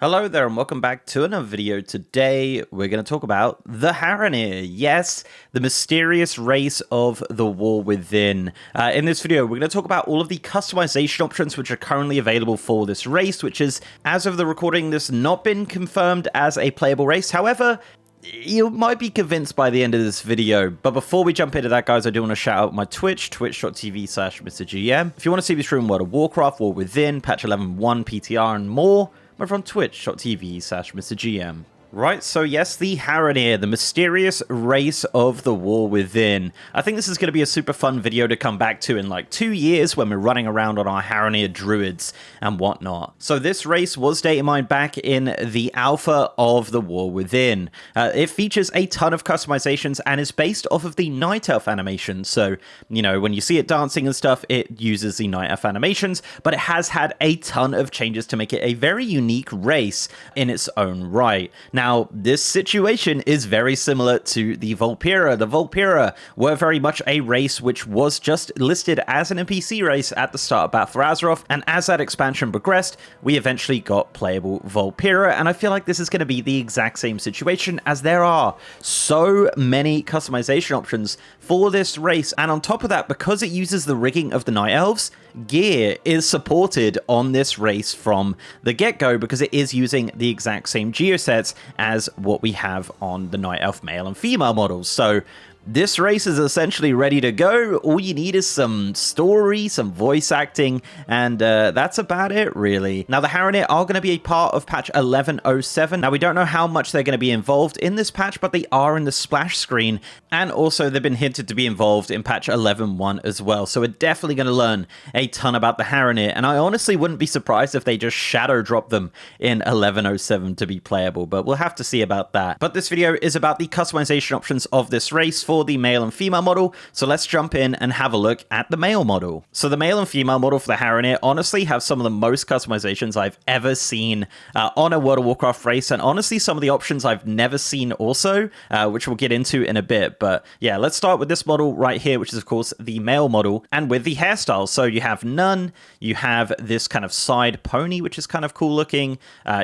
Hello there and welcome back to another video. Today we're going to talk about the Haranir. Yes, the mysterious race of the War Within. In this video we're going to talk about all of the customization options which are currently available for this race, which is, as of the recording, this not been confirmed as a playable race. However, you might be convinced by the end of this video. But before we jump into that, guys, I do want to shout out my Twitch, twitch.tv/MrGM. If you want to see me stream World of Warcraft, War Within, patch 11.1, PTR and more, over on twitch.tv/MrGM. Right, so yes, the Haranir, the mysterious race of the War Within. I think this is going to be a super fun video to come back to in like 2 years when we're running around on our Haranir druids and whatnot. So this race was data mined back in the alpha of the War Within. It features a ton of customizations and is based off of the Night Elf animation. So, you know, when you see it dancing and stuff, it uses the Night Elf animations, but it has had a ton of changes to make it a very unique race in its own right. Now, this situation is very similar to the Vulpera. The Vulpera were very much a race which was just listed as an NPC race at the start of Battle for Azeroth, and as that expansion progressed, we eventually got playable Vulpera, and I feel like this is going to be the exact same situation, as there are so many customization options for this race, and on top of that, because it uses the rigging of the Night Elves, gear is supported on this race from the get-go because it is using the exact same geosets as what we have on the Night Elf male and female models. So this race is essentially ready to go. All you need is some story, some voice acting, and that's about it, really. Now, the Haranir are going to be a part of patch 11.07. Now, we don't know how much they're going to be involved in this patch, but they are in the splash screen, and also they've been hinted to be involved in patch 11.1 as well. So we're definitely going to learn a ton about the Haranir, and I honestly wouldn't be surprised if they just shadow drop them in 11.07 to be playable, but we'll have to see about that. But this video is about the customization options of this race for the male and female model, so let's jump in and have a look at the male model. So the male and female model for the Haranir honestly have some of the most customizations I've ever seen on a World of Warcraft race, and honestly some of the options I've never seen also, which we'll get into in a bit. But yeah, let's start with this model right here, which is of course the male model, and with the hairstyle. So you have none, you have this kind of side pony, which is kind of cool looking,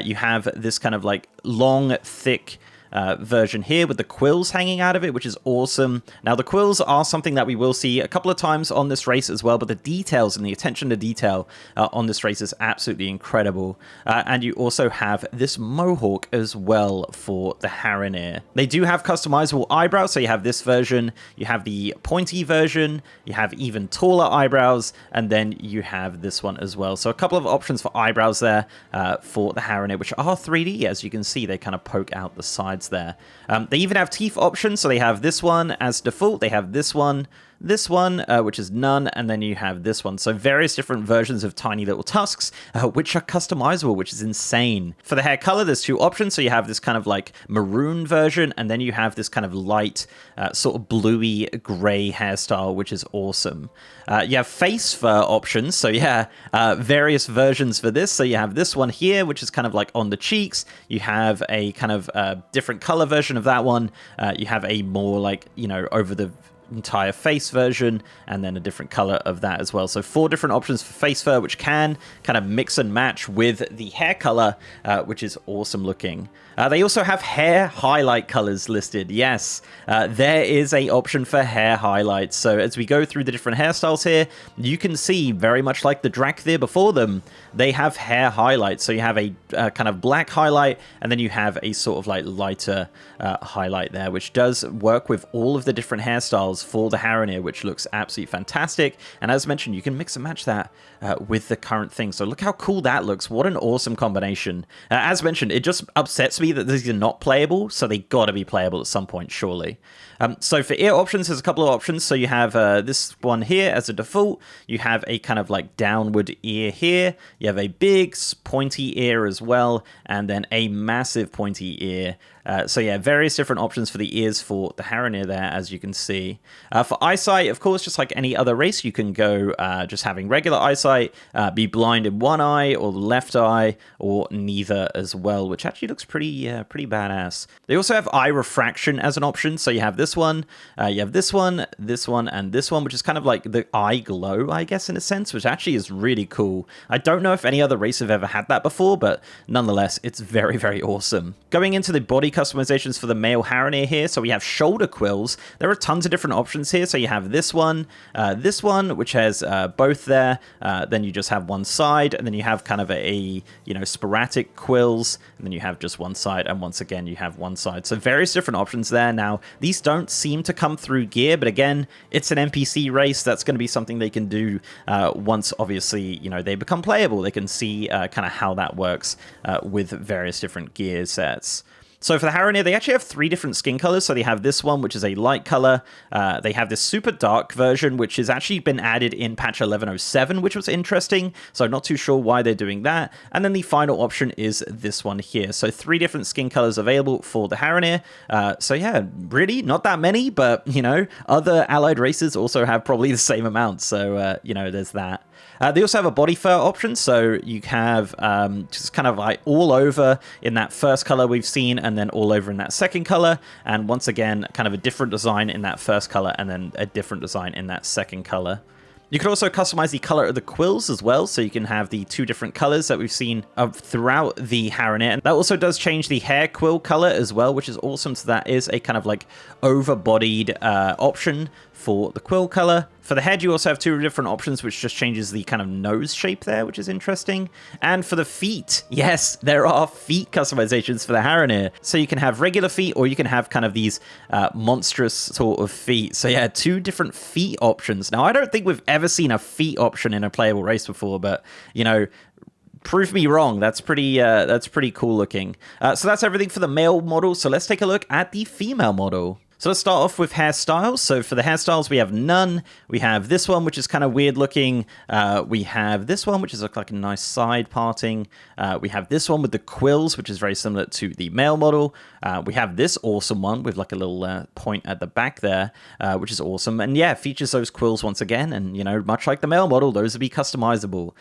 you have this kind of like long, thick version here with the quills hanging out of it, which is awesome. Now, the quills are something that we will see a couple of times on this race as well, but the details and the attention to detail on this race is absolutely incredible. And you also have this mohawk as well for the Haranir. They do have customizable eyebrows, so you have this version, you have the pointy version, you have even taller eyebrows, and then you have this one as well. So a couple of options for eyebrows there for the Haranir, which are 3D. As you can see, they kind of poke out the sides there. They even have teeth options, so they have this one as default, they have this one, which is none, and then you have this one. So various different versions of tiny little tusks, which are customizable, which is insane. For the hair color, there's two options. So you have this kind of like maroon version, and then you have this kind of light, sort of bluey gray hairstyle, which is awesome. You have face fur options. So yeah, various versions for this. So you have this one here, which is kind of like on the cheeks. You have a kind of different color version of that one. You have a more like, you know, over the entire face version, and then a different color of that as well. So 4 different options for face fur, which can kind of mix and match with the hair color, which is awesome looking. They also have hair highlight colors listed. Yes, there is a option for hair highlights. So as we go through the different hairstyles here, you can see very much like the Drakthir before them, they have hair highlights. So you have a kind of black highlight, and then you have a sort of like lighter highlight there, which does work with all of the different hairstyles for the Haranir, which looks absolutely fantastic. And as mentioned, you can mix and match that with the current thing. So look how cool that looks. What an awesome combination. As mentioned, it just upsets me that these are not playable, so they gotta be playable at some point, surely. So for ear options, there's a couple of options. So you have this one here as a default. You have a kind of like downward ear here. You have a big pointy ear as well, and then a massive pointy ear. So yeah, various different options for the ears for the Haranir there, as you can see. For eyesight, of course, just like any other race, you can go just having regular eyesight, be blind in one eye or the left eye, or neither as well, which actually looks pretty badass. They also have eye refraction as an option, so you have this one, you have this one, and this one, which is kind of like the eye glow, I guess, in a sense, which actually is really cool. I don't know if any other race have ever had that before, but nonetheless, it's very, very awesome. Going into the body customizations for the male Haranir here, so we have shoulder quills. There are tons of different options here. So you have this one, which has both there. Then you just have one side, and then you have kind of a sporadic quills, and then you have just one side, and once again you have one side. So various different options there. Now these don't seem to come through gear, but again, it's an NPC race. That's going to be something they can do once, obviously, they become playable. They can see kind of how that works with various different gear sets. So for the Haranir, they actually have 3 different skin colors. So they have this one, which is a light color. They have this super dark version, which has actually been added in patch 1107, which was interesting. So not too sure why they're doing that. And then the final option is this one here. So 3 different skin colors available for the Haranir. So yeah, really not that many, but other allied races also have probably the same amount. So, there's that. They also have a body fur option, so you have just kind of like all over in that first color we've seen, and then all over in that second color, and once again, kind of a different design in that first color, and then a different design in that second color. You can also customize the color of the quills as well, so you can have the 2 different colors that we've seen throughout the Haranir. And that also does change the hair quill color as well, which is awesome. So that is a kind of like over-bodied option for the quill color. For the head, you also have 2 different options, which just changes the kind of nose shape there, which is interesting. And for the feet, yes, there are feet customizations for the Haranir. So you can have regular feet, or you can have kind of these monstrous sort of feet. So yeah, 2 different feet options. Now, I don't think we've ever seen a feet option in a playable race before, but, prove me wrong. That's pretty cool looking. So that's everything for the male model. So let's take a look at the female model. So let's start off with hairstyles. So for the hairstyles, we have none. We have this one, which is kind of weird looking. We have this one, which is like a nice side parting. We have this one with the quills, which is very similar to the male model. We have this awesome one with like a little point at the back there, which is awesome. And yeah, features those quills once again. And, much like the male model, those will be customizable.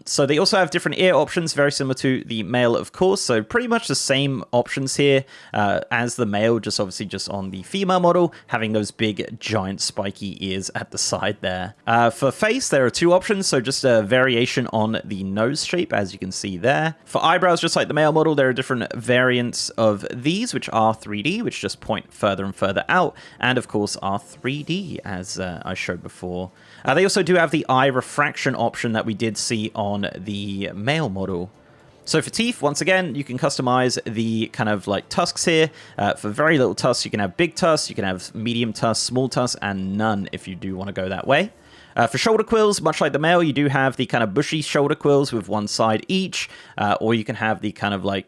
So they also have different ear options, very similar to the male, of course. So pretty much the same options here as the male, just obviously just on the female model, having those big, giant, spiky ears at the side there. For face, there are 2 options, so just a variation on the nose shape, as you can see there. For eyebrows, just like the male model, there are different variants of these, which are 3D, which just point further and further out, and of course are 3D, as I showed before. They also do have the eye refraction option that we did see on the male model. So for teeth, once again, you can customize the kind of like tusks here. For very little tusks, you can have big tusks, you can have medium tusks, small tusks, and none if you do want to go that way. For shoulder quills, much like the male, you do have the kind of bushy shoulder quills with one side each, or you can have the kind of like,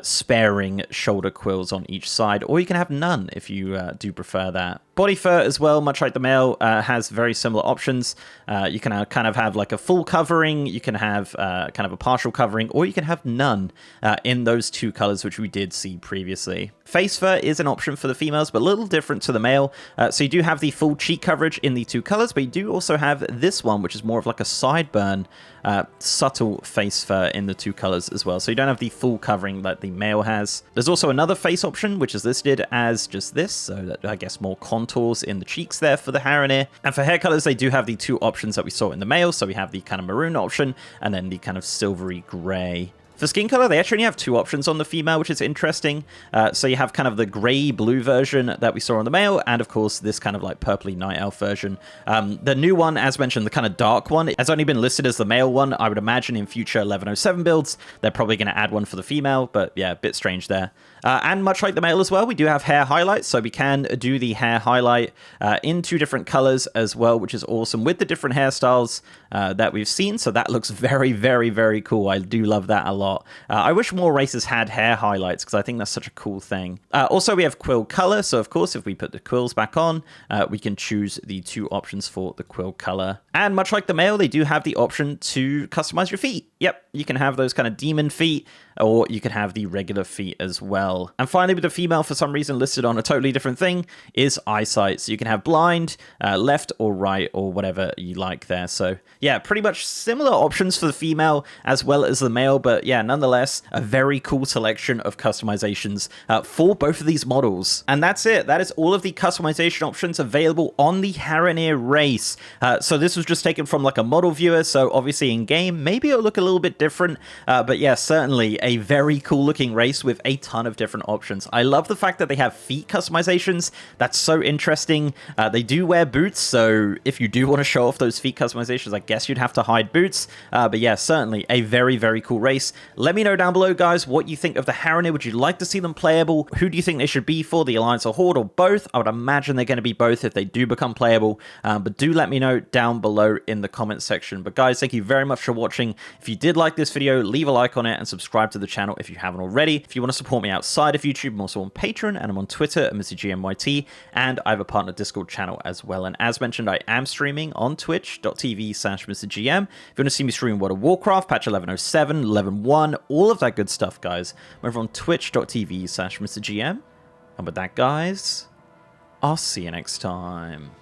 sparing shoulder quills on each side, or you can have none if you do prefer that. Body fur as well, much like the male, has very similar options. You can kind of have like a full covering, you can have kind of a partial covering, or you can have none in those 2 colors, which we did see previously. Face fur is an option for the females, but a little different to the male. So you do have the full cheek coverage in the 2 colors, but you do also have this one, which is more of like a sideburn, subtle face fur in the 2 colors as well. So you don't have the full covering that the male has. There's also another face option, which is listed as just this, so that I guess more contours in the cheeks there for the Haranir. And for hair colors, they do have the 2 options that we saw in the male. So we have the kind of maroon option, and then the kind of silvery gray. For skin color, they actually only have 2 options on the female, which is interesting. So you have kind of the gray-blue version that we saw on the male, and of course, this kind of like purpley night elf version. The new one, as mentioned, the kind of dark one, has only been listed as the male one. I would imagine in future 1107 builds, they're probably going to add one for the female, but yeah, a bit strange there. And much like the male as well, we do have hair highlights, so we can do the hair highlight in 2 different colors as well, which is awesome with the different hairstyles that we've seen. So that looks very, very, very cool. I do love that a lot. I wish more races had hair highlights, because I think that's such a cool thing. Also, we have quill color, so of course, if we put the quills back on, we can choose the 2 options for the quill color. And much like the male, they do have the option to customize your feet. Yep, you can have those kind of demon feet, or you can have the regular feet as well. And finally, with the female, for some reason listed on a totally different thing, is eyesight. So you can have blind, left or right, or whatever you like there. So yeah, pretty much similar options for the female as well as the male, but yeah, nonetheless, a very cool selection of customizations for both of these models. And that's it. That is all of the customization options available on the Haranir race. So this was just taken from like a model viewer, so obviously in game, maybe it'll look a little bit different, but yeah, certainly a very cool looking race with a ton of different options. I love the fact that they have feet customizations. That's so interesting. They do wear boots, so if you do want to show off those feet customizations, I guess you'd have to hide boots. But yeah, certainly a very, very cool race. Let me know down below, guys, what you think of the Haranir. Would you like to see them playable? Who do you think they should be for, the Alliance or Horde, or both? I would imagine they're going to be both if they do become playable, but do let me know down below in the comment section. But guys, thank you very much for watching. If you did like this video, leave a like on it and subscribe to the channel if you haven't already. If you want to support me outside of YouTube, I'm also on Patreon and I'm on Twitter at MrGMYT, and I have a partner Discord channel as well. And as mentioned, I am streaming on twitch.tv/MrGM. If you want to see me stream World of Warcraft, patch 1107, 11.1, all of that good stuff, guys, I'm over on twitch.tv/MrGM. And with that, guys, I'll see you next time.